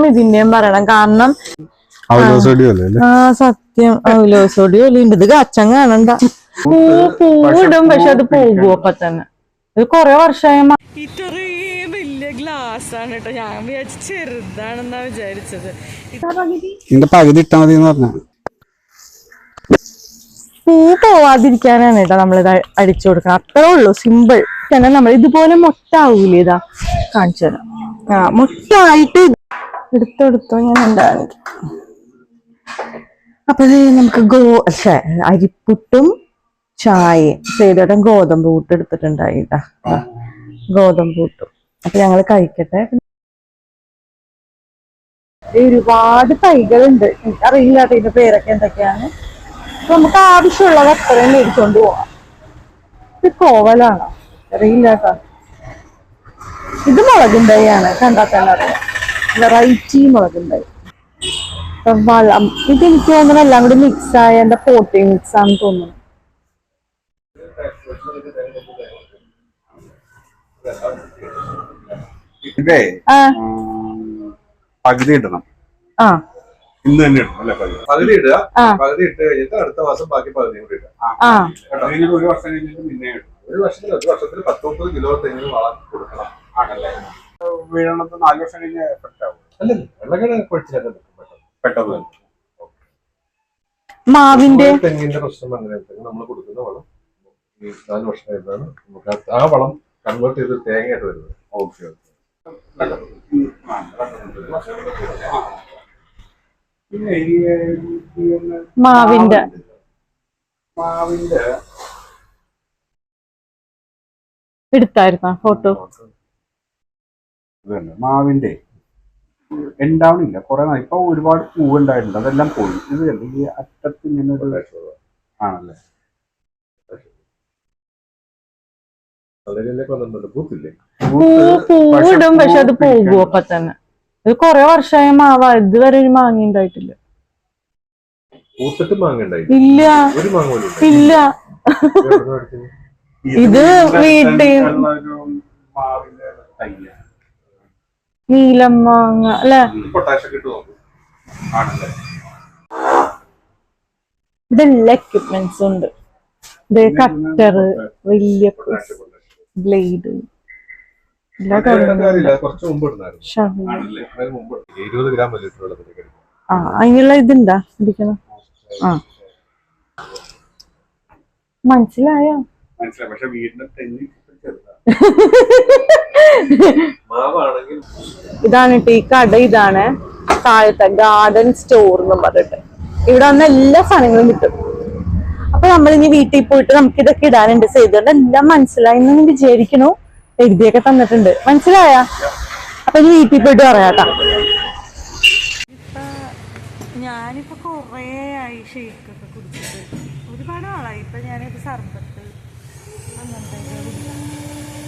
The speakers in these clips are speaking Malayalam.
സത്യം ഇതിന്റെയും പറയണം. കാരണം സത്യം ഔലോസോടി ഒലിണ്ട്. ഇത് അച്ഛൻ കാണണ്ട. പൂവിടും, പക്ഷെ അത് പോകും അപ്പൊ തന്നെ. ഇത് കൊറേ വർഷമായി. ഇത്രയും വലിയ ഗ്ലാസ് ആണ് കേട്ടോ. ഞാൻ വിചാരിച്ചു ചെറുതാണെന്നാ വിചാരിച്ചത്. ഇതിന്റെ പകുതി ഇട്ടാ മതി എന്ന് പറഞ്ഞ. പൂ പോവാതിരിക്കാനാണ് കേട്ടോ നമ്മളിത് അടിച്ചു കൊടുക്കണം. അത്രേ ഉള്ളൂ, സിമ്പിൾ. തന്നെ നമ്മൾ ഇതുപോലെ മൊട്ട ആവൂലേ? ഇതാ കാണിച്ചു തരാം. മൊട്ടായിട്ട് എടുത്തെടുത്തോ ഞാൻ ഉണ്ടാകും. അപ്പൊ നമുക്ക് അരിപ്പുട്ടും ചായയും ചെയ്തോട്ടം ഗോതമ്പ് കൂട്ട് എടുത്തിട്ടുണ്ടായിട്ടാ. ഗോതമ്പ് കൂട്ടും. അപ്പൊ ഞങ്ങള് കഴിക്കട്ടെ. ഒരുപാട് തൈകളുണ്ട്. എനിക്കറിയില്ല കേട്ടോ ഇതിന്റെ പേരൊക്കെ എന്തൊക്കെയാണ്. അപ്പൊ നമുക്ക് ആവശ്യമുള്ളത് അത്രയും മേടിച്ചോണ്ട് പോവാം. ഇത് കോവലാണോ അറിയില്ല കേട്ടോ. ഇത് മുളകും തൈയാണ്. കണ്ടാൽ തന്നെ അറിയാം. വെറൈറ്റി മുളകും തൈ. വളം ഇത് എനിക്ക് തോന്നുന്നു എല്ലാം കൂടി മിക്സ് ആയ എന്താ പോട്ടി മിക്സ് ആണെന്ന് തോന്നുന്നു. പകുതി ഇടണം. ഇന്ന് തന്നെ ഇടണം അല്ലെ? പകുതി ഇടുക. പകുതി ഇട്ട് കഴിഞ്ഞിട്ട് അടുത്ത മാസം ബാക്കി പകുതിയും കൂടി ഇടുക. ഒരു വർഷം കഴിഞ്ഞിട്ട് പിന്നെ ഇടും. ഒരു വർഷത്തിൽ 10-30 കിലോ തെങ്ങിന് വളം കൊടുക്കണം. ആണല്ലേ? വീഴണത് 4 വർഷം കഴിഞ്ഞ് എഫക്ട് ആവും. അല്ലല്ലേ? വെള്ളക്കെട്ട് കുഴച്ചില്ല പെട്ടെന്ന്. മാവിന്റെ തെങ്ങിന്റെ പ്രശ്നം അങ്ങനെ നമ്മൾ കൊടുക്കുന്ന വളം ഈ 4 വർഷം കഴിഞ്ഞാണ് നമുക്ക് ആ വളം കൺവേർട്ട് ചെയ്ത് തേങ്ങയായിട്ട് വരുന്നത്. ഓക്കെ. മാവിന്റെ എടുത്തായിരുന്ന ഫോട്ടോ. മാവിന്റെ ഉണ്ടാവണില്ല കുറെ. ഇപ്പൊ ഒരുപാട് പൂവ് ഉണ്ടായിട്ടുണ്ട്, അതെല്ലാം പോയി. ഇത് ഈ അറ്റത്ത് ഇങ്ങനെ ഒരു ആണല്ലേ? പൂവിടും, പക്ഷെ അത് പോകും അപ്പൊ തന്നെ. ഇത് കൊറേ വർഷമായി മാവ. ഇതുവരെ ഒരു മാങ്ങ ഉണ്ടായിട്ടില്ല. ഇല്ല ഇല്ല. ഇത് വീട്ടിൽ നീലം മാങ്ങ അല്ലെ? ഇതെല്ലാ എക്യുപ്മെന്റ്സും ഉണ്ട്. ഇത് കട്ടർ, വലിയ ബ്ലേഡ്, എല്ലാ കാര്യങ്ങളും. അതിനുള്ള ഇതുണ്ടാ ഇരിക്കണം. മനസ്സിലായോ? ഇതാണ് ഈ കട. ഇതാണ് താഴത്തെ ഗാർഡൻ സ്റ്റോർ എന്ന് പറഞ്ഞിട്ട്. ഇവിടെ വന്ന എല്ലാ സാധനങ്ങളും കിട്ടും. അപ്പൊ നമ്മളിനി വീട്ടിൽ പോയിട്ട് നമുക്ക് ഇതൊക്കെ ഇടാനുണ്ട്. ചെയ്തുകൊണ്ട് എല്ലാം മനസ്സിലായി എന്ന് വിചാരിക്കണു. എഴുതിയൊക്കെ തന്നിട്ടുണ്ട്. മനസ്സിലായ? അപ്പൊ ഇനി വീട്ടിൽ പോയിട്ട് പറയാട്ടാ. ഞാനിപ്പോ കൊറേ ആയി ഷേക്കൊക്കെ കുടിച്ചിട്ട്. ഒരുപാട് ആളായി. ഇപ്പൊ ഞാനിത് സർബത്ത് അങ്ങനത്തെ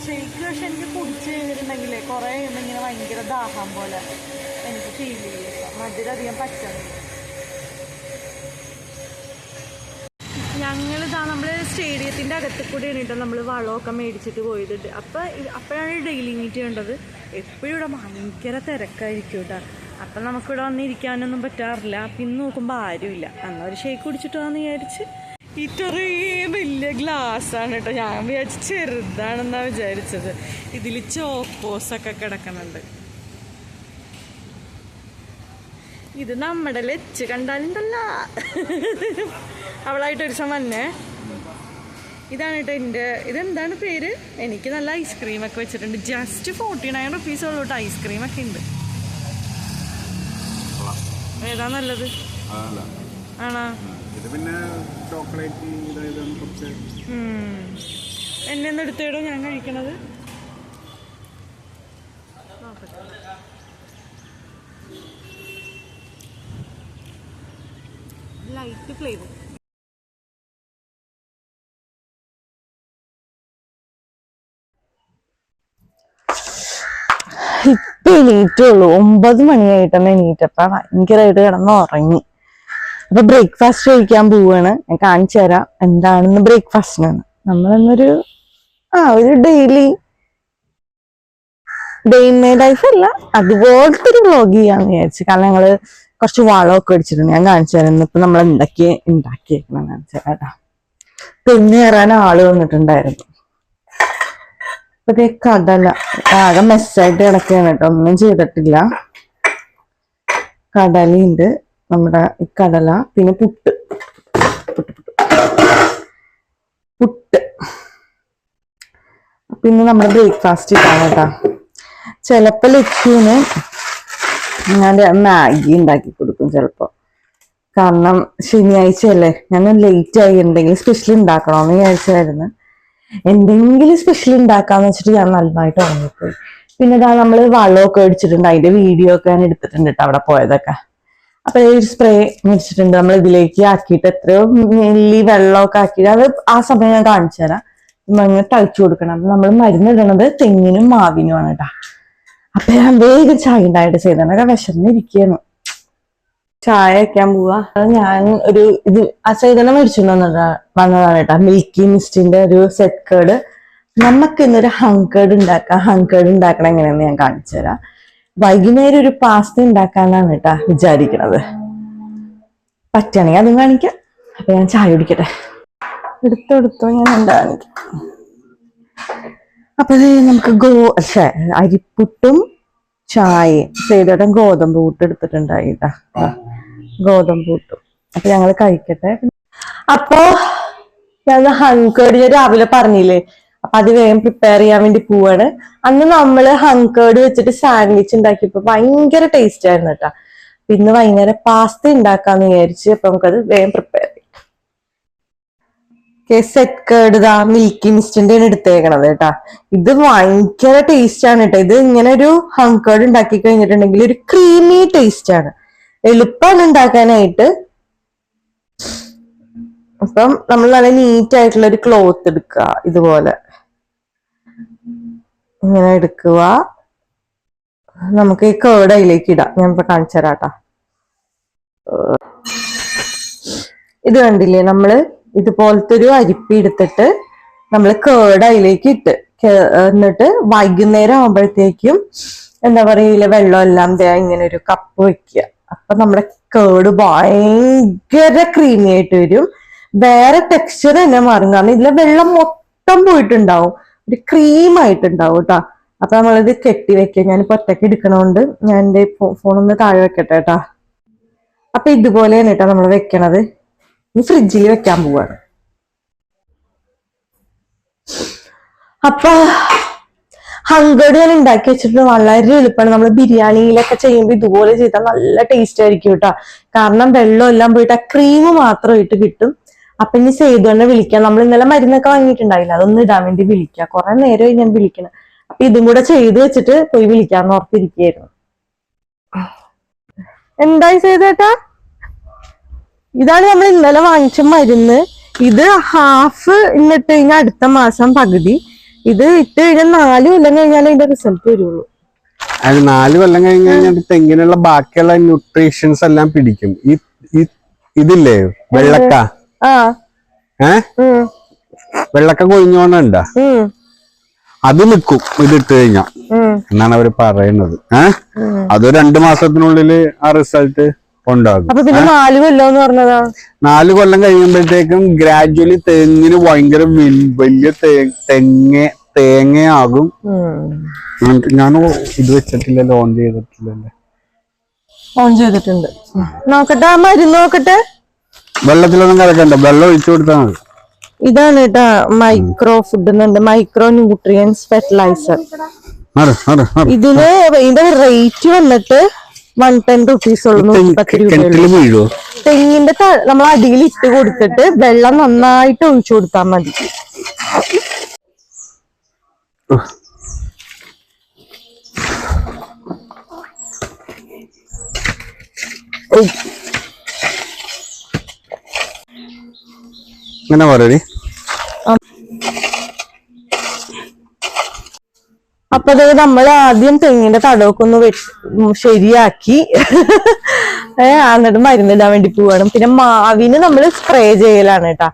ഷേക്ക്. പക്ഷെ എനിക്ക് കുടിച്ചു കഴിഞ്ഞിട്ടുണ്ടെങ്കിലേ കുറെ ഇങ്ങനെ ഭയങ്കര ദാഹം പോലെ എനിക്ക് ഫീൽ ചെയ്യും. മധുരം അധികം പറ്റുന്നില്ല. ഞങ്ങളിതാ നമ്മള് സ്റ്റേഡിയത്തിന്റെ അകത്ത് കൂടെ ആണിട്ടോ നമ്മള് വളമൊക്കെ മേടിച്ചിട്ട് പോയത്. അപ്പോഴാണ് ഡെയിലി മീറ്റ് ചെയ്യേണ്ടത്. എപ്പോഴും ഇവിടെ ഭയങ്കര തിരക്കായിരിക്കും കേട്ടോ. അപ്പം നമുക്കിവിടെ വന്നിരിക്കാനൊന്നും പറ്റാറില്ല. പിന്നെ നോക്കുമ്പോൾ ആരുമില്ല. എന്നാൽ ഒരു ഷേക്ക് കുടിച്ചിട്ട് വന്ന് വിചാരിച്ച്. ഇത്രയും വലിയ ഗ്ലാസ് ആണ് കേട്ടോ. ഞാൻ വിചാരിച്ചു ചെറുതാണെന്നാ വിചാരിച്ചത്. ഇതിൽ ചോക്കോസൊക്കെ കിടക്കുന്നുണ്ട്. ഇത് നമ്മുടെ ലച്ച് കണ്ടാലുണ്ടല്ല. അവളായിട്ട് ഒരു വന്നേ. ഇതാണ് കേട്ടോ ഇതെന്താണ് പേര്? എനിക്ക് നല്ല ഐസ്ക്രീമൊക്കെ വെച്ചിട്ടുണ്ട്. ജസ്റ്റ് 49 റുപ്പീസ് ഉള്ളൂ കേട്ടോ. ഐസ്ക്രീമൊക്കെ ഉണ്ട്. ഏതാ നല്ലത്? ആണോ? എന്നെ ഒന്ന് എടുത്തേടോ, ഞാൻ കഴിക്കണത്. Light flavour. ഇപ്പൊ എണീറ്റുള്ളൂ. 9 മണിയായിട്ടാണ് എണീറ്റപ്പ ഭയങ്കരമായിട്ട് കിടന്ന് ഉറങ്ങി. അപ്പൊ ബ്രേക്ക്ഫാസ്റ്റ് കഴിക്കാൻ പോവാണ്. ഞാൻ കാണിച്ചു തരാം എന്താണെന്ന് ബ്രേക്ക്ഫാസ്റ്റിനാണ്. നമ്മളെന്നൊരു ഒരു daily day in my life അല്ല, അതുപോലത്തെ ഒരു വ്ലോഗ് ചെയ്യാന്ന് വിചാരിച്ചു. കാരണം ഞങ്ങള് കുറച്ച് വളമൊക്കെ അടിച്ചിട്ടുണ്ട്. ഞാൻ കാണിച്ചു തരാം ഇപ്പൊ നമ്മൾ ഉണ്ടാക്കിയേക്കണം കാണിച്ചു തരാം. തെങ്ങ് കയറാൻ ആള് വന്നിട്ടുണ്ടായിരുന്നു. ഇപ്പൊ കടല ആകെ മെസ്സായിട്ട് കിടക്കുകയാണ് കേട്ടോ, ഒന്നും ചെയ്തിട്ടില്ല. കടലയുണ്ട്, നമ്മുടെ ഈ കടല, പിന്നെ പുട്ട് പിന്നെ നമ്മുടെ ബ്രേക്ക്ഫാസ്റ്റ് ഇട്ടാണ് കേട്ടാ. ചിലപ്പോ ലക്ഷ്മിന് ഞാൻ മാഗി ഉണ്ടാക്കി കൊടുക്കും ചിലപ്പോ. കാരണം ശനിയാഴ്ച അല്ലേ, ഞാൻ ലേറ്റ് ആയി എന്തെങ്കിലും സ്പെഷ്യൽ ഉണ്ടാക്കണമെന്ന് വിചാരിച്ചായിരുന്നു. എന്തെങ്കിലും സ്പെഷ്യൽ ഉണ്ടാക്കാന്ന് വെച്ചിട്ട് ഞാൻ നന്നായിട്ട് ഉറങ്ങിപ്പോയി. പിന്നെ ഇതാ നമ്മള് വളമൊക്കെ അടിച്ചിട്ടുണ്ട്, അതിന്റെ വീഡിയോ ഒക്കെ ഞാൻ എടുത്തിട്ടുണ്ട് കേട്ടോ അവിടെ പോയതൊക്കെ. അപ്പൊ ഒരു സ്പ്രേ മേടിച്ചിട്ടുണ്ട്, നമ്മൾ ഇതിലേക്ക് ആക്കിയിട്ട് എത്രയോ മില്ലി വെള്ളമൊക്കെ ആക്കിയിട്ട് അത് ആ സമയം ഞാൻ കാണിച്ചു തരാം. അങ്ങനെ തളിച്ചു കൊടുക്കണം. നമ്മൾ മരുന്നിടണത് തെങ്ങിനും മാവിനുമാണ് കേട്ടാ. അപ്പൊ ഞാൻ വേഗം ചായ ഉണ്ടായിട്ട് ചെയ്തതൊക്കെ വിശന്നിരിക്കുന്നു. ചായ വയ്ക്കാൻ പോവാ. ഞാൻ ഒരു ഇത് അസൈതന മേടിച്ചിട്ട് വന്നതാണ് കേട്ടാ, മിൽക്കി മിസ്റ്റിന്റെ ഒരു സെറ്റ് കേർഡ്. നമുക്ക് ഇന്നൊരു ഹങ്കേർഡ് ഉണ്ടാക്കാം. ഹങ്കേർഡ് ഉണ്ടാക്കണം എങ്ങനെയാന്ന് ഞാൻ കാണിച്ചു തരാം. വൈകുന്നേരം ഒരു പാസ്ത ഉണ്ടാക്കാനാണ് കേട്ടാ വിചാരിക്കണത്. പറ്റുകയാണെങ്കിൽ അതും കാണിക്കാം. അപ്പൊ ഞാൻ ചായ കുടിക്കട്ടെ. എടുത്തോ ഞാൻ കാണിക്കാം. അപ്പൊ നമുക്ക് അരിപ്പുട്ടും ചായയും ചെയ്തിട്ട് ഗോതമ്പ് കൂട്ട് എടുത്തിട്ടുണ്ടായിട്ടാ, ഗോതമ്പ് കൂട്ടും. അപ്പൊ ഞങ്ങൾ കഴിക്കട്ടെ. അപ്പൊ ഞാൻ ഹങ്കേർഡ് രാവിലെ പറഞ്ഞില്ലേ, അപ്പൊ അത് വേഗം പ്രിപ്പയർ ചെയ്യാൻ വേണ്ടി പോവാണ്. അന്ന് നമ്മള് ഹങ്കേർഡ് വെച്ചിട്ട് സാൻഡ്വിച്ച് ഉണ്ടാക്കിയപ്പോ ഭയങ്കര ടേസ്റ്റ് ആയിരുന്നു കേട്ടാ. ഇന്ന് വൈകുന്നേരം പാസ്ത ഉണ്ടാക്കാന്ന് വിചാരിച്ച്. അപ്പൊ നമുക്കത് വേഗം പ്രിപ്പയർ ചെയ്യാം. സെറ്റ് കേർഡ് ഇതാ മിൽക്കി മിസ്റ്റിന്റെ എടുത്തേക്കണത് കേട്ടാ. ഇത് ഭയങ്കര ടേസ്റ്റ് ആണ് കേട്ടോ. ഇത് ഇങ്ങനെ ഒരു ഹങ്കേർഡ് ഉണ്ടാക്കി കഴിഞ്ഞിട്ടുണ്ടെങ്കിൽ ഒരു ക്രീമി ടേസ്റ്റ് ആണ്, എളുപ്പമാണ് ഉണ്ടാക്കാനായിട്ട്. അപ്പം നമ്മൾ നല്ല നീറ്റ് ആയിട്ടുള്ള ഒരു ക്ലോത്ത് എടുക്കുക, ഇതുപോലെ ഇങ്ങനെ എടുക്കുക. നമുക്ക് ഈ കേർഡ് അതിലേക്ക് ഇടാം. ഞാൻ ഇപ്പൊ കാണിച്ചു തരാട്ടാ. ഇത് കണ്ടില്ലേ, നമ്മള് ഇതുപോലത്തെ ഒരു അരിപ്പി എടുത്തിട്ട് നമ്മൾ കേർഡ് അതിലേക്ക് ഇട്ട് എന്നിട്ട് വൈകുന്നേരം ആകുമ്പോഴത്തേക്കും എന്താ പറയില്ല, വെള്ളം എല്ലാം ഇങ്ങനെ ഒരു കപ്പ് വെക്കുക. അപ്പൊ നമ്മുടെ കേർഡ് ഭയങ്കര ക്രീമി ആയിട്ട് വരും. വേറെ ടെക്സ്ചർ തന്നെ മാറും, കാരണം ഇതിലെ വെള്ളം മൊത്തം പോയിട്ടുണ്ടാവും, ഒരു ക്രീം ആയിട്ടുണ്ടാവും കേട്ടാ. അപ്പൊ നമ്മളിത് കെട്ടി വെക്കുക. ഞാനിപ്പോ ഒറ്റയ്ക്ക് എടുക്കണോണ്ട് ഞാൻ എന്റെ ഫോണൊന്ന് താഴെ വെക്കട്ടെ കേട്ടാ. അപ്പൊ ഇതുപോലെയാണ് കേട്ടാ നമ്മൾ വെക്കണത്. ഇനി ഫ്രിഡ്ജിൽ വെക്കാൻ പോവാണ്. അപ്പൊ ഹങ്കേർഡ് ഞാൻ ഉണ്ടാക്കി വെച്ചിട്ട് വളരെ എളുപ്പമാണ്. നമ്മൾ ബിരിയാണിയിലൊക്കെ ചെയ്യുമ്പോൾ ഇതുപോലെ ചെയ്താൽ നല്ല ടേസ്റ്റ് ആയിരിക്കും കേട്ടോ. കാരണം വെള്ളം എല്ലാം പോയിട്ട് ആ ക്രീം മാത്രമായിട്ട് കിട്ടും. അപ്പൊ ഇനി സേതുവിനെ വിളിക്കാം. നമ്മൾ ഇന്നലെ മരുന്നൊക്കെ വാങ്ങിയിട്ടുണ്ടായില്ല, അതൊന്നും ഇടാൻ വേണ്ടി വിളിക്കാം. കുറെ നേരമായി ഞാൻ വിളിക്കണം. അപ്പൊ ഇതും കൂടെ ചെയ്ത് വെച്ചിട്ട് പോയി വിളിക്കാന്ന് ഓർത്തിരിക്കുകയായിരുന്നു. എന്തായി സേതുവേട്ടാ? ഇതാണ് നമ്മൾ ഇന്നലെ വാങ്ങിച്ച മരുന്ന്. ഇത് ഹാഫ് ഇന്നിട്ട് കഴിഞ്ഞാൽ അടുത്ത മാസം പകുതി. ഇത് ഇട്ട് കഴിഞ്ഞാൽ 4 കൊല്ലം കഴിഞ്ഞാൽ അതിന്റെ റിസൾട്ട് വരുള്ളൂ. അത് 4 കൊല്ലം കഴിഞ്ഞ് കഴിഞ്ഞാൽ തെങ്ങിനുള്ള ബാക്കിയുള്ള ന്യൂട്രീഷൻസ് എല്ലാം പിടിക്കും. ഇതില്ലേ വെള്ളക്ക, വെള്ളക്ക കൊഴിഞ്ഞോണ്ടാ അത് നിക്കും ഇതിട്ട് കഴിഞ്ഞാ എന്നാണ് അവര് പറയുന്നത്. അത് 2 മാസത്തിനുള്ളില് ആ റിസൾട്ട് ഉണ്ടാകും. അപ്പൊ പിന്നെ 4 കൊല്ലം എന്ന് പറഞ്ഞതാ. 4 കൊല്ലം കഴിയുമ്പോഴത്തേക്കും ഗ്രാജുവലി തെങ്ങിന് ഭയങ്കര വലിയ തേങ്ങയാകും. ഞാൻ ഇത് വെച്ചിട്ടില്ലല്ലോ, ഓൺ ചെയ്തിട്ടില്ലല്ലേ? ഓൺ ചെയ്തിട്ടുണ്ട്. നോക്കട്ടെ, ആ മരുന്ന് നോക്കട്ടെ. വെള്ളത്തിലൊന്നും കലക്കണ്ട, വെള്ളം ഒഴിച്ചു കൊടുത്താൽ മതി. ഇതാണ് കേട്ടാ മൈക്രോ ഫുഡ് എന്നുണ്ട്, മൈക്രോ ന്യൂട്രിയൻസ് ഫെർട്ടിലൈസർ. ഇതിന് ഇതിന്റെ റേറ്റ് വന്നിട്ട് 110 റുപ്പീസ് ഉള്ളൂ, 110 രൂപ. തെങ്ങിന്റെ നമ്മൾ അടിയിൽ ഇട്ട് കൊടുത്തിട്ട് വെള്ളം നന്നായിട്ട് ഒഴിച്ചു കൊടുത്താൽ മതി. ഇങ്ങനെ പറയടി. അപ്പൊ നമ്മൾ ആദ്യം തെങ്ങിന്റെ തടവൊക്കെ ഒന്ന് ശരിയാക്കി എന്നിട്ട് മരുന്നിടാൻ വേണ്ടി പോവാണ്. പിന്നെ മാവിന് നമ്മൾ സ്പ്രേ ചെയ്യലാണ് കേട്ടാ.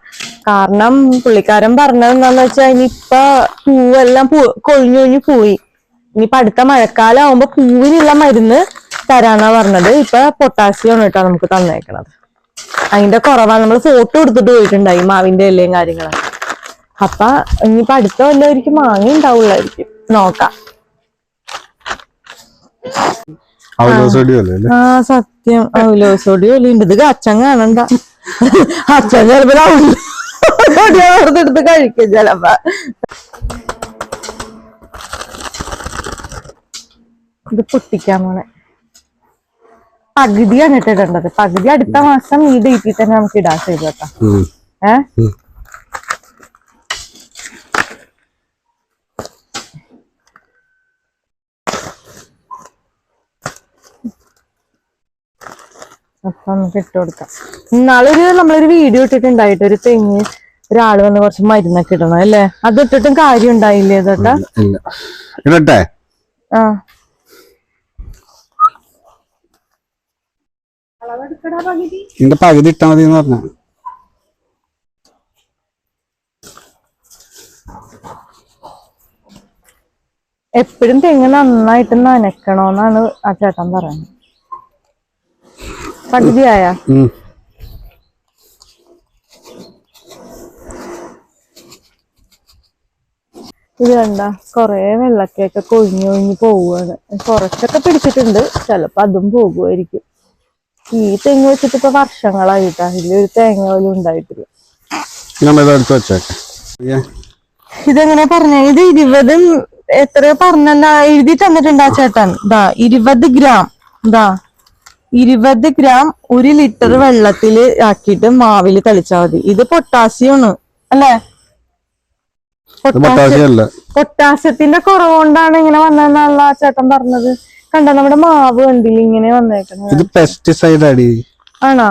കാരണം പുള്ളിക്കാരൻ പറഞ്ഞത് എന്താന്ന് വെച്ചാൽ ഇനിയിപ്പൊ പൂവെല്ലാം കൊഴിഞ്ഞൊഴിഞ്ഞു പോയി. ഇനിയിപ്പൊ അടുത്ത മഴക്കാലം ആവുമ്പോ പൂവിനുള്ള മരുന്ന് തരാന്നാ പറഞ്ഞത്. ഇപ്പൊ പൊട്ടാസ്യം ആണ് കേട്ടോ നമുക്ക് തന്നേക്കണത്. അതിന്റെ കുറവാണ്. നമ്മൾ ഫോട്ടോ എടുത്തിട്ട് പോയിട്ടുണ്ടായി മാവിന്റെ ഇലയും കാര്യങ്ങളൊക്കെ. അപ്പൊ ഇനിയിപ്പൊ അടുത്ത വല്ലവരിക്കും മാങ്ങ ഉണ്ടാവുള്ളായിരിക്കും, നോക്കാം. ആ സത്യം, അവലോസോടി പോലെയുണ്ട്. ഇത് അച്ഛൻ കാണണ്ട, അച്ഛൻ ചിലപ്പോ എടുത്ത് കഴിക്കും ചിലപ്പോ. ഇത് പൊട്ടിക്കാൻ പോണെ പകുതിയാണ് ഇട്ടിടേണ്ടത്. പകുതി അടുത്ത മാസം ഈ ഡേറ്റിൽ തന്നെ നമുക്ക് ഇടാൻ ചെയ്തു കേട്ടോ. അപ്പൊ നമുക്ക് ഇട്ട് കൊടുക്കാം. ഇന്നാളൊരു നമ്മളൊരു വീഡിയോ ഇട്ടിട്ടുണ്ടായിട്ട് ഒരു തെങ്ങ് ഒരാള് വന്ന് കുറച്ച് മരുന്നൊക്കെ ഇടണം അല്ലേ? അത് ഇട്ടിട്ടും കാര്യം ഉണ്ടായില്ലേ തൊട്ടാ? ആ പകുതി ഇട്ടാ മതി എന്ന് പറഞ്ഞ. എപ്പോഴും തെങ്ങ് നന്നായിട്ട് നനക്കണോന്നാണ് ആ ചേട്ടൻ പറയുന്നത്. പകുതിയായ ഇത് കണ്ട കൊറേ വെള്ളക്കൊക്കെ കൊഴിഞ്ഞൊഴിഞ്ഞ് പോവുകയാണ്. കുറച്ചൊക്കെ പിടിച്ചിട്ടുണ്ട്, ചിലപ്പോ അതും പോകുമായിരിക്കും. ഈ തെങ്ങ് വെച്ചിട്ട് ഇപ്പൊ വർഷങ്ങളായിട്ടാ ഇതിലൊരു തേങ്ങ പോലും ഉണ്ടായിട്ടില്ല. ഇതെങ്ങനെ പറഞ്ഞ ഇത് 20 എത്രയോ പറഞ്ഞല്ല എഴുതി തന്നിട്ടുണ്ട് ആ ചേട്ടൻ. 20 ഗ്രാം 20 ഗ്രാം 1 ലിറ്റർ വെള്ളത്തില് ആക്കിയിട്ട് മാവില് തളിച്ചാൽ മതി. ഇത് പൊട്ടാസ്യമാണ് അല്ലേ? പൊട്ടാസ്യത്തിന്റെ കുറവുകൊണ്ടാണ് ഇങ്ങനെ വന്നതെന്നുള്ള ആ ചേട്ടൻ പറഞ്ഞത്. കണ്ട നമ്മുടെ മാവ് കണ്ടില്ല ഇങ്ങനെ വന്നേക്കുന്നത്. ഇത് പെസ്റ്റിസൈഡ് ആണോ?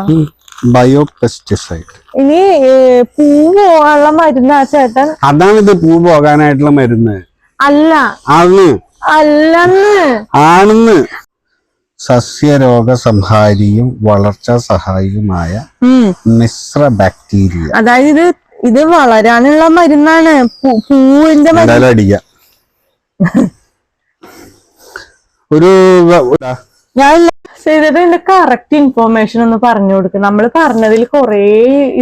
Bio pesticide. ഇനി പൂ പോകാനുള്ള മരുന്ന് ആ ചേട്ടൻ. അതാണ് ഇത് പൂ പോകാനായിട്ടുള്ള മരുന്ന് അല്ല ആണെന്ന്. സസ്യരോഗ സംഹാരിയും വളർച്ചാ സഹായിയുമായ മിശ്ര ബാക്ടീരിയ. അതായത് ഇത് വളരാനുള്ള മരുന്നാണ്. പൂവിന്റെ അടിക്കാം. ഒരു ഞാൻ ചെയ്തത് ഇതിന്റെ കറക്റ്റ് ഇൻഫോർമേഷൻ ഒന്ന് പറഞ്ഞു കൊടുക്കും. നമ്മൾ പറഞ്ഞതിൽ കൊറേ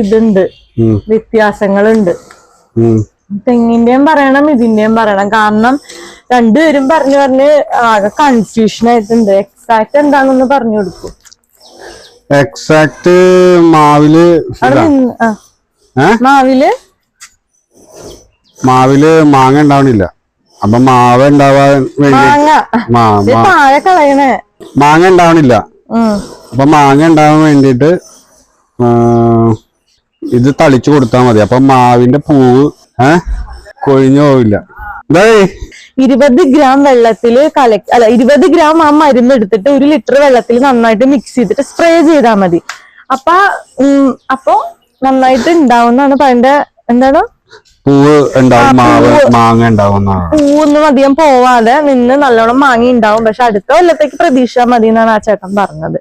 ഇതുണ്ട്, വ്യത്യാസങ്ങളുണ്ട്. തെങ്ങിന്റെയും പറയണം ഇതിന്റെയും പറയണം. കാരണം രണ്ടുപേരും പറഞ്ഞ് ആകെ കൺഫ്യൂഷൻ ആയിട്ടുണ്ട്. എക്സാക്ട് എന്താണെന്ന് പറഞ്ഞു കൊടുക്കും. എക്സാക്ട് മാവില് മാങ്ങ ഉണ്ടാവണില്ല. അപ്പൊ മാവ് ഉണ്ടാവാൻ മാങ്ങ ഉണ്ടാവണില്ല. അപ്പൊ മാങ്ങ ഉണ്ടാവാൻ വേണ്ടിട്ട് ഇത് തളിച്ചു കൊടുത്താൽ മതി. അപ്പൊ മാവിന്റെ പൂവ് കൊഴിഞ്ഞു പോവില്ല. 20 ഗ്രാം വെള്ളത്തില് 20 ഗ്രാം ആ മരുന്ന് എടുത്തിട്ട് 1 ലിറ്റർ വെള്ളത്തിൽ നന്നായിട്ട് മിക്സ് ചെയ്തിട്ട് സ്പ്രേ ചെയ്താൽ മതി. അപ്പൊ നന്നായിട്ട് ഉണ്ടാവുന്നാണ് അതിന്റെ എന്താണ് പൂവ് ഉണ്ടാവും, മാങ്ങ ഉണ്ടാവും. പൂവൊന്നും അധികം പോവാതെ നിന്ന് നല്ലോണം മാങ്ങ ഉണ്ടാവും. പക്ഷെ അടുത്ത കൊല്ലത്തേക്ക് പ്രതീക്ഷ മതി എന്നാണ് ആ ചേട്ടൻ പറഞ്ഞത്.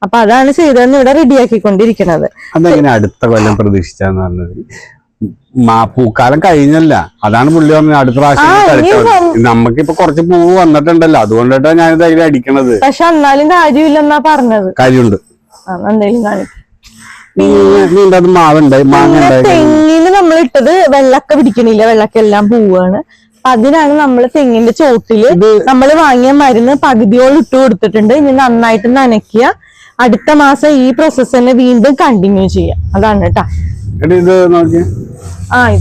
അപ്പൊ അതാണ് ചെയ്തതെന്ന് ഇവിടെ റെഡിയാക്കിക്കൊണ്ടിരിക്കുന്നത്. അതെങ്ങനെ അടുത്ത കൊല്ലം പ്രതീക്ഷിച്ചാന്ന് പറഞ്ഞത്? പൂക്കാലം കഴിഞ്ഞല്ല, അതാണ് പുള്ളി പറഞ്ഞത്. അടുത്ത പ്രാവശ്യം നമുക്കിപ്പൊ കുറച്ച് പൂവ് വന്നിട്ടുണ്ടല്ലോ, അതുകൊണ്ടിട്ടാണ് ഞാനിത് അതിൽ അടിക്കണത്. പക്ഷെ എന്നാലും കാര്യമില്ലെന്നാ പറഞ്ഞത്. കാര്യമുണ്ട്, എന്തെങ്കിലും കാണിക്കും. തെങ്ങിന് നമ്മൾ ഇട്ടത് വെള്ളക്ക പിടിക്കണില്ല, വെള്ളക്കെല്ലാം പോവാണ്. അതിനാണ് നമ്മൾ തെങ്ങിന്റെ ചോട്ടില് നമ്മൾ വാങ്ങിയ മരുന്ന് പകുതിയോളം ഇട്ട് കൊടുത്തിട്ടുണ്ട്. ഇനി നന്നായിട്ട് നനയ്ക്കുക. അടുത്ത മാസം ഈ പ്രോസസ് തന്നെ വീണ്ടും കണ്ടിന്യൂ ചെയ്യാം. അതാണ് കേട്ടാ. ഇത്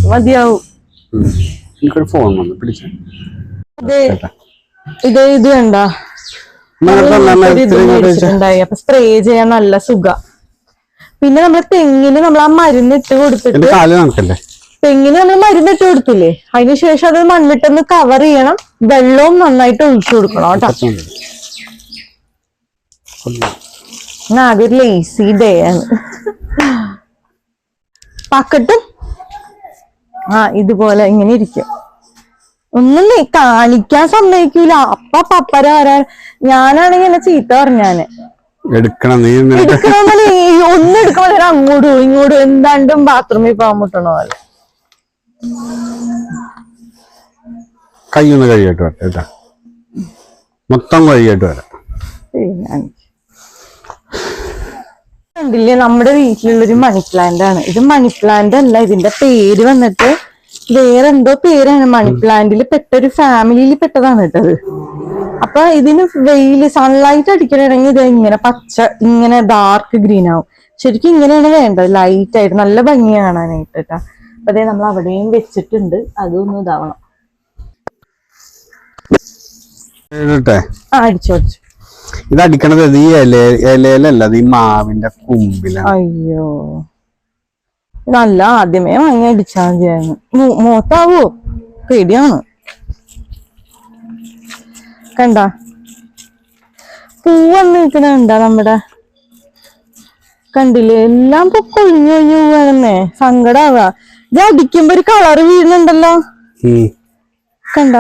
മതിയാവും. ഇത് കണ്ടാ അപ്പൊ സ്പ്രേ ചെയ്യാൻ നല്ല സുഖ. പിന്നെ നമ്മള് തെങ്ങിന് നമ്മൾ ആ മരുന്ന് ഇട്ട് കൊടുത്തിട്ട് തെങ്ങിന് നമ്മൾ മരുന്ന് ഇട്ട് കൊടുത്തില്ലേ, അതിനുശേഷം അത് മണ്ണിട്ടൊന്ന് കവർ ചെയ്യണം. വെള്ളവും നന്നായിട്ട് ഒഴിച്ചു കൊടുക്കണം കേട്ടോ. ആകെ ഒരു ലേസി ഡേ ആണ്. പക്കട്ടും ഇതുപോലെ ഇങ്ങനെ ഇരിക്കും. ഒന്നും കാണിക്കാൻ സമ്മതിക്കൂല. പപ്പര വരാൻ ഞാനാണെങ്കിൽ എന്നെ ചീത്ത പറഞ്ഞാന് ഒന്നും എടുക്കണ അങ്ങോട്ടും ഇങ്ങോട്ടും എന്താണ്ടും ബാത്റൂമിൽ പോകാൻ മുട്ടണ പോലെ. കൈയൊന്ന് കഴിയട്ടോ. മൊത്തം വഴിയായിട്ട് വരാം. കണ്ടില്ലേ, നമ്മുടെ വീട്ടിലുള്ളൊരു മണി പ്ലാന്റ് ആണ് ഇത്. മണി പ്ലാന്റ് അല്ല, ഇതിന്റെ പേര് വന്നിട്ട് വേറെ എന്തോ പേരാണ്. മണി പ്ലാന്റിൽ പെട്ടൊരു ഫാമിലിയിൽ പെട്ടതാണ് കേട്ടത്. അപ്പൊ ഇതിന് വെയില് സൺലൈറ്റ് അടിക്കണമെങ്കിൽ ഇത് ഇങ്ങനെ പച്ച, ഇങ്ങനെ ഡാർക്ക് ഗ്രീൻ ആവും. ശരിക്കും ഇങ്ങനെയാണ് വേണ്ടത്, ലൈറ്റ് ആയിട്ട് നല്ല ഭംഗിയാണ് കാണാനായിട്ട് കേട്ടാ. അപ്പൊ അതേ നമ്മൾ അവിടെയും വെച്ചിട്ടുണ്ട്, അതൊന്നും ഇതാവണം. അടിച്ചു അടിച്ചു. ഇത് അടിക്കണത് ഈ ഇലയിലല്ല, ഈ മാവിന്റെ കുമ്പിലാണ്. അയ്യോ, നല്ല ആദ്യമേ വാങ്ങി അടിച്ചാൽ മതിയായിരുന്നു. മോത്താവോ, പേടിയാണ്. കണ്ട പൂവന്ന് നിൽക്കണുണ്ടാ നമ്മുടെ, കണ്ടില്ലേ, എല്ലാം ഇപ്പൊ കൊഴിഞ്ഞു കൊഴിഞ്ഞു പോവാണെന്നേ. സങ്കടാവാ. ഇത് അടിക്കുമ്പോ ഒരു കളറ് വീഴുന്നുണ്ടല്ലോ, കണ്ട.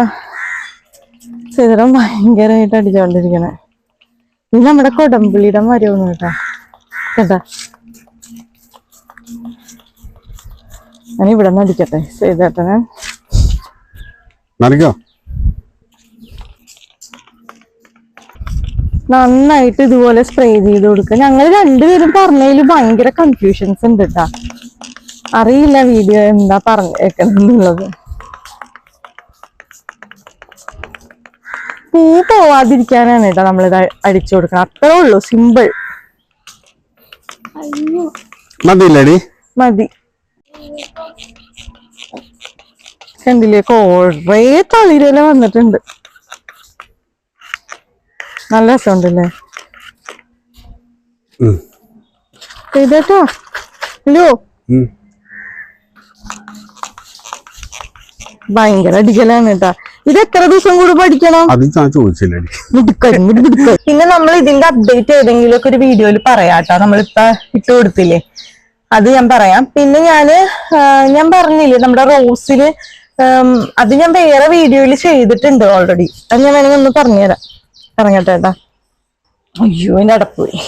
ചിത്രം ഭയങ്കരമായിട്ട് അടിച്ചോണ്ടിരിക്കണേ. ഇത് നമ്മുടെ കൊടംപുളിയുടെ മരമാണ് കേട്ടാ. കേട്ടാ, ഞാൻ ഇവിടെ നിന്ന് അടിക്കട്ടെ ചെയ്തേട്ടനെ. നന്നായിട്ട് ഇതുപോലെ സ്പ്രേ ചെയ്ത് കൊടുക്കുക. ഞങ്ങൾ രണ്ടുപേരും പറഞ്ഞതിൽ ഭയങ്കര കൺഫ്യൂഷൻസ് ഉണ്ട് കേട്ടാ. അറിയില്ല വീഡിയോ എന്താ പറഞ്ഞേക്കുന്നുള്ളത്. പൂ പോവാതിരിക്കാനാണ് കേട്ടോ നമ്മളിത് അടിച്ചു കൊടുക്കണം. അത്രേ ഉള്ളൂ, സിമ്പിൾ. മതി. കണ്ടില്ലേ, കൊറേ തളിരല വന്നിട്ടുണ്ട്. നല്ല രസമുണ്ടല്ലേ ചെയ്തേട്ടോ. ഹലോ, ഭയങ്കര അടിക്കലാണ് കേട്ടാ. ഇത് എത്ര ദിവസം കൂടി പഠിക്കണം? പിന്നെ നമ്മൾ ഇതിന്റെ അപ്ഡേറ്റ് ഏതെങ്കിലും ഒക്കെ ഒരു വീഡിയോയിൽ പറയാട്ടോ. നമ്മളിപ്പോ ഇട്ട് കൊടുത്തില്ലേ, അത് ഞാൻ പറയാം. പിന്നെ ഞാൻ പറഞ്ഞില്ലേ നമ്മുടെ റോസില്, അത് ഞാൻ വേറെ വീഡിയോയിൽ ചെയ്തിട്ടുണ്ട് ഓൾറെഡി. അത് ഞാൻ വേണമെങ്കിൽ ഒന്ന് പറഞ്ഞുതരാം. പറഞ്ഞോട്ടേട്ടാ. അയ്യോ, എന്റെ അടപ്പോയി.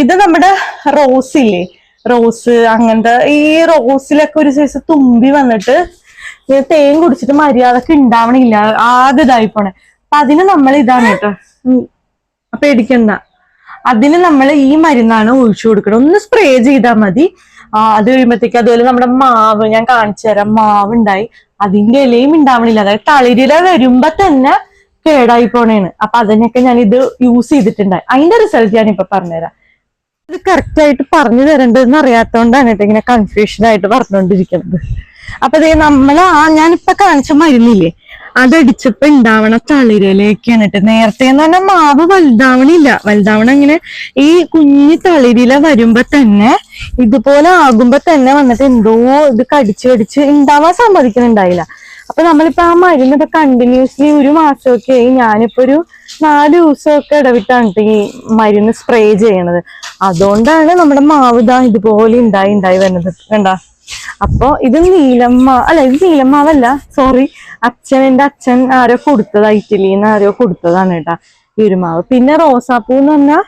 ഇത് നമ്മുടെ റോസില്ലേ, റോസ് അങ്ങനത്തെ ഈ റോസിലൊക്കെ ഒരു സൈസ് തുമ്പി വന്നിട്ട് തേൻ കുടിച്ചിട്ട് മര്യാദക്ക് ഉണ്ടാവണില്ല, ആകെ ഇതായി പോണേ. അപ്പൊ അതിന് നമ്മൾ ഇതാണ് കേട്ടോ, പേടിക്കണ്ട. അതിന് നമ്മൾ ഈ മരുന്നാണ് ഒഴിച്ചു കൊടുക്കണം. ഒന്ന് സ്പ്രേ ചെയ്താൽ മതി. അത് കഴിയുമ്പോഴത്തേക്ക് അതുപോലെ നമ്മുടെ മാവ് ഞാൻ കാണിച്ചു തരാം. മാവ് ഉണ്ടായി, അതിന്റെ ഇലയും ഉണ്ടാവണില്ല. അതായത് തളിരില വരുമ്പോ തന്നെ കേടായി പോണേണ്. അപ്പൊ അതിനൊക്കെ ഞാൻ ഇത് യൂസ് ചെയ്തിട്ടുണ്ടായി. അതിന്റെ റിസൾട്ട് ഞാൻ ഇപ്പൊ പറഞ്ഞുതരാം. ഇത് കറക്റ്റ് ആയിട്ട് പറഞ്ഞു തരേണ്ടതെന്ന് അറിയാത്തോണ്ടാണ് കേട്ടോ ഇങ്ങനെ കൺഫ്യൂഷൻ ആയിട്ട് പറഞ്ഞുകൊണ്ടിരിക്കുന്നത്. അപ്പൊ അതേ ഞാനിപ്പൊ കാണിച്ച മരുന്നില്ലേ, അതടിച്ചപ്പോ ഉണ്ടാവണ തളിരിലയൊക്കെയാണ് കേട്ടോ. നേരത്തെ എന്ന് പറഞ്ഞാൽ മാവ് വലുതാവണ ഇങ്ങനെ ഈ കുഞ്ഞു തളിരില വരുമ്പോ തന്നെ ഇതുപോലെ ആകുമ്പോ തന്നെ വന്നിട്ട് എന്തോ ഇത് കടിച്ച് ഉണ്ടാവാൻ സമ്മതിക്കുന്നുണ്ടായില്ല. അപ്പൊ നമ്മളിപ്പോ ആ മരുന്നൊക്കെ കണ്ടിന്യൂസ്ലി ഒരു മാസമൊക്കെ ആയി. ഞാനിപ്പോ ഒരു 4 ദിവസമൊക്കെ ഇടവിട്ടാണ് ഈ മരുന്ന് സ്പ്രേ ചെയ്യണത്. അതുകൊണ്ടാണ് നമ്മുടെ മാവ് ഇതുപോലെ ഉണ്ടായി വരുന്നത്. കണ്ട. അപ്പൊ ഇത് നീലമാവല്ല, സോറി, എന്റെ അച്ഛൻ ആരോ കൊടുത്തതാ, ഇറ്റലിന്ന് ആരോ കൊടുത്തതാണ് കേട്ടാ ഈ ഒരു മാവ്. പിന്നെ റോസാപ്പൂ എന്ന് പറഞ്ഞാൽ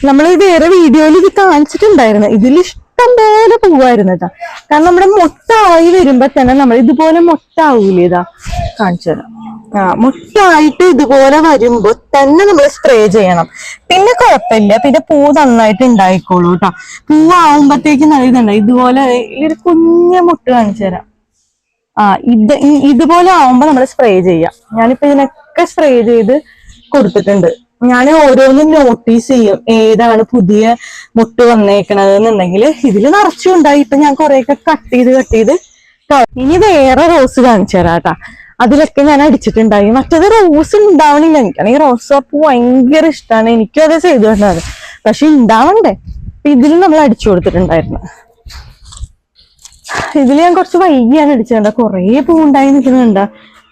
നമ്മൾ വേറെ വീഡിയോയിൽ ഇത് കാണിച്ചിട്ടുണ്ടായിരുന്നു. ഇതിൽ ഇഷ്ടം പോലെ പൂവായിരുന്നു കേട്ടാ. കാരണം നമ്മുടെ മൊട്ടായി വരുമ്പോ തന്നെ നമ്മൾ ഇതുപോലെ മൊട്ടാവൂലേ, ഇതാ കാണിച്ചു തരാം. മുട്ടായിട്ട് ഇതുപോലെ വരുമ്പോ തന്നെ നമ്മൾ സ്പ്രേ ചെയ്യണം. പിന്നെ കുഴപ്പമില്ല, പിന്നെ പൂ നന്നായിട്ട് ഉണ്ടായിക്കോളൂ കേട്ടോ. പൂവാകുമ്പോഴത്തേക്ക് നല്ല ഇതുണ്ടായി. ഇതുപോലെ ഒരു കുഞ്ഞ മുട്ട് കാണിച്ചു തരാം. ഇതുപോലെ ആവുമ്പോ നമ്മൾ സ്പ്രേ ചെയ്യാം. ഞാനിപ്പോ ഇതിനൊക്കെ സ്പ്രേ ചെയ്ത് കൊടുത്തിട്ടുണ്ട്. ഞാൻ ഓരോന്നും നോട്ടീസ് ചെയ്യും ഏതാണ് പുതിയ മുട്ട് വന്നേക്കണത് എന്നുണ്ടെങ്കിൽ. ഇതിൽ നിറച്ചുണ്ടായി. ഇപ്പൊ ഞാൻ കുറെയൊക്കെ കട്ട് ചെയ്ത് ഇനി വേറെ റോസ് കാണിച്ചു തരാം കേട്ടാ. അതിലൊക്കെ ഞാൻ അടിച്ചിട്ടുണ്ടായി. മറ്റേത് റോസ് ഉണ്ടാവണില്ല. എനിക്കാണെങ്കിൽ റോസാപ്പൂ ഭയങ്കര ഇഷ്ടമാണ്. എനിക്കും അത് ചെയ്തു തന്നത്, പക്ഷെ ഉണ്ടാവണ്ടേ. ഇതിൽ നമ്മൾ അടിച്ചു കൊടുത്തിട്ടുണ്ടായിരുന്നു. ഇതിൽ ഞാൻ കുറച്ച് വൈകിയാണ് അടിച്ചിട്ടുണ്ട്. കുറേ പൂ ഉണ്ടായി നിൽക്കുന്നുണ്ട്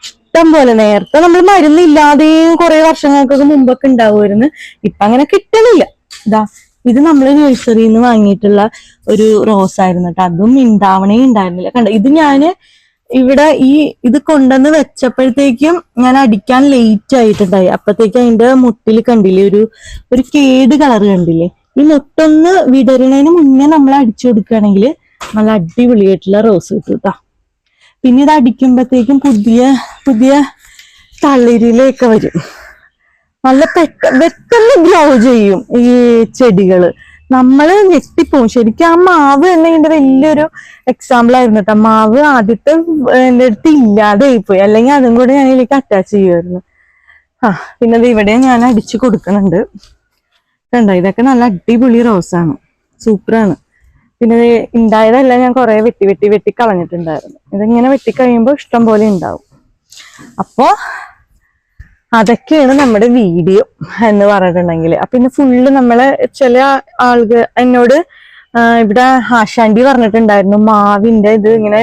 ഇഷ്ടം പോലെ. നേരത്തെ നമ്മൾ മരുന്നില്ലാതെയും കുറെ വർഷങ്ങൾക്കൊക്കെ മുമ്പൊക്കെ ഉണ്ടാവുമായിരുന്നു. ഇപ്പൊ അങ്ങനെ കിട്ടണില്ല. ഇത് നമ്മൾ നഴ്സറിയിൽ നിന്ന് വാങ്ങിയിട്ടുള്ള ഒരു റോസ് ആയിരുന്നു കേട്ടോ. അതും ഉണ്ടായിരുന്നില്ല. കണ്ടോ, ഇത് ഞാന് ഇവിടെ ഇത് കൊണ്ടുവന്ന് വെച്ചപ്പോഴത്തേക്കും ഞാൻ അടിക്കാൻ ലേറ്റ് ആയിട്ടുണ്ടായി. അപ്പത്തേക്കും അതിന്റെ മുട്ടിൽ കണ്ടില്ലേ ഒരു കേട് കളർ കണ്ടില്ലേ. ഈ മുട്ടൊന്ന് വിടരുന്നതിന് മുന്നേ നമ്മൾ അടിച്ചു കൊടുക്കുകയാണെങ്കിൽ നല്ല അടിപൊളിയായിട്ടുള്ള റോസ് കിട്ടും കേട്ടോ. പിന്നെ ഇത് അടിക്കുമ്പോഴത്തേക്കും പുതിയ തളിരിലൊക്കെ വരും. നല്ല പെട്ടെന്ന് ഗ്രോ ചെയ്യും ഈ ചെടികള്. നമ്മള് ഞെട്ടിപ്പോവും ശരിക്കും. ആ മാവ് തന്നെ ഇതിന്റെ വലിയൊരു എക്സാമ്പിൾ ആയിരുന്നു കേട്ടോ. മാവ് ആദ്യത്തെ എന്റെ അടുത്ത് ഇല്ലാതെ പോയി, അല്ലെങ്കിൽ അതും കൂടെ ഞാൻ ഇതിലേക്ക് അറ്റാച്ച് ചെയ്യുമായിരുന്നു. പിന്നെ ഇത് ഇവിടെ ഞാൻ അടിച്ചു കൊടുക്കുന്നുണ്ട്. കണ്ടോ, ഇതൊക്കെ നല്ല അടിപൊളി റോസാണ്, സൂപ്പറാണ്. പിന്നെ ഉണ്ടായതെല്ലാം ഞാൻ കുറെ വെട്ടി കളഞ്ഞിട്ടുണ്ടായിരുന്നു. ഇതിങ്ങനെ വെട്ടിക്കഴിയുമ്പോൾ ഇഷ്ടം പോലെ ഉണ്ടാവും. അപ്പോ അതൊക്കെയാണ് നമ്മുടെ വീഡിയോ എന്ന് പറഞ്ഞിട്ടുണ്ടെങ്കിൽ. പിന്നെ ഫുള്ള് നമ്മള് ചില ആളുകൾ എന്നോട് ഇവിടെ ആശാന്റി പറഞ്ഞിട്ടുണ്ടായിരുന്നു, മാവിന്റെ ഇത് ഇങ്ങനെ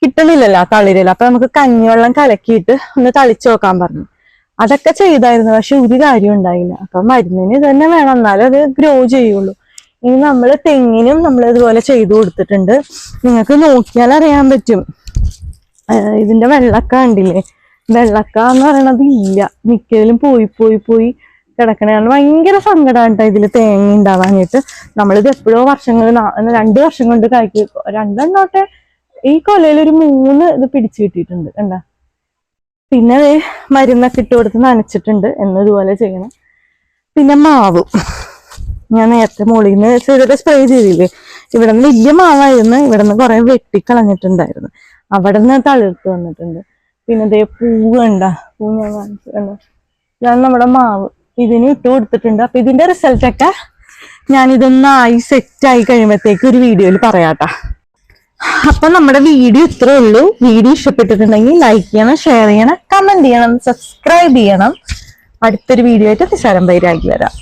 കിട്ടണില്ലല്ലോ തളിരില്ല, അപ്പൊ നമുക്ക് കഞ്ഞിവെള്ളം കലക്കിയിട്ട് ഒന്ന് തളിച്ചു നോക്കാൻ പറഞ്ഞു. അതൊക്കെ ചെയ്തായിരുന്നു, പക്ഷെ ഒരു കാര്യം ഉണ്ടായില്ല. അപ്പൊ മരുന്നിന് ഇത് തന്നെ വേണം, എന്നാലും അത് ഗ്രോ ചെയ്യുള്ളൂ. ഇനി നമ്മള് തെങ്ങിനും നമ്മൾ ഇതുപോലെ ചെയ്തു കൊടുത്തിട്ടുണ്ട്. നിങ്ങൾക്ക് നോക്കിയാൽ അറിയാൻ പറ്റും. ഇതിന്റെ വെള്ളക്ക കണ്ടില്ലേ? വെള്ളക്ക എന്ന് പറയണത് ഇല്ല, മിക്കതിലും പോയി കിടക്കണതാണ്. ഭയങ്കര സങ്കടമാണ് കേട്ടോ ഇതില് തേങ്ങ ഉണ്ടാവാനായിട്ട്. നമ്മളിത് എപ്പോഴോ വർഷങ്ങൾ 2 വർഷം കൊണ്ട് കായ്ക്ക് 2 ഈ കൊലയിൽ ഒരു 3 ഇത് പിടിച്ചു കിട്ടിയിട്ടുണ്ട് കണ്ടാ. പിന്നെ മരുന്നൊക്കെ ഇട്ട് കൊടുത്ത് നനച്ചിട്ടുണ്ട്, എന്നതുപോലെ ചെയ്യണം. പിന്നെ മാവ് ഞാൻ നേരത്തെ മുകളിൽ നിന്ന് ചെയ്തിട്ട് സ്പ്രേ ചെയ്തില്ലേ, ഇവിടെ നിന്ന് വലിയ മാവായിരുന്നു, ഇവിടെ നിന്ന് കുറെ വെട്ടിക്കളഞ്ഞിട്ടുണ്ടായിരുന്നു, അവിടെ നിന്ന് തളിർത്ത് വന്നിട്ടുണ്ട്. പിന്നെ ഇതേ പൂവ് കണ്ട, പൂ ഞാൻ കാണിച്ചു കണ്ട, ഇതാണ് നമ്മുടെ മാവ്. ഇതിന് ഇട്ട് കൊടുത്തിട്ടുണ്ട്. അപ്പൊ ഇതിന്റെ റിസൾട്ടൊക്കെ ഞാൻ ഇതൊന്നായി സെറ്റായി കഴിയുമ്പോഴത്തേക്ക് ഒരു വീഡിയോയിൽ പറയാട്ടാ. അപ്പൊ നമ്മുടെ വീഡിയോ ഇത്രേ ഉള്ളൂ. വീഡിയോ ഇഷ്ടപ്പെട്ടിട്ടുണ്ടെങ്കിൽ ലൈക്ക് ചെയ്യണം, ഷെയർ ചെയ്യണം, കമന്റ് ചെയ്യണം, സബ്സ്ക്രൈബ് ചെയ്യണം. അടുത്തൊരു വീഡിയോ ആയിട്ട് നിസാരം ബൈരാഗി വരാം.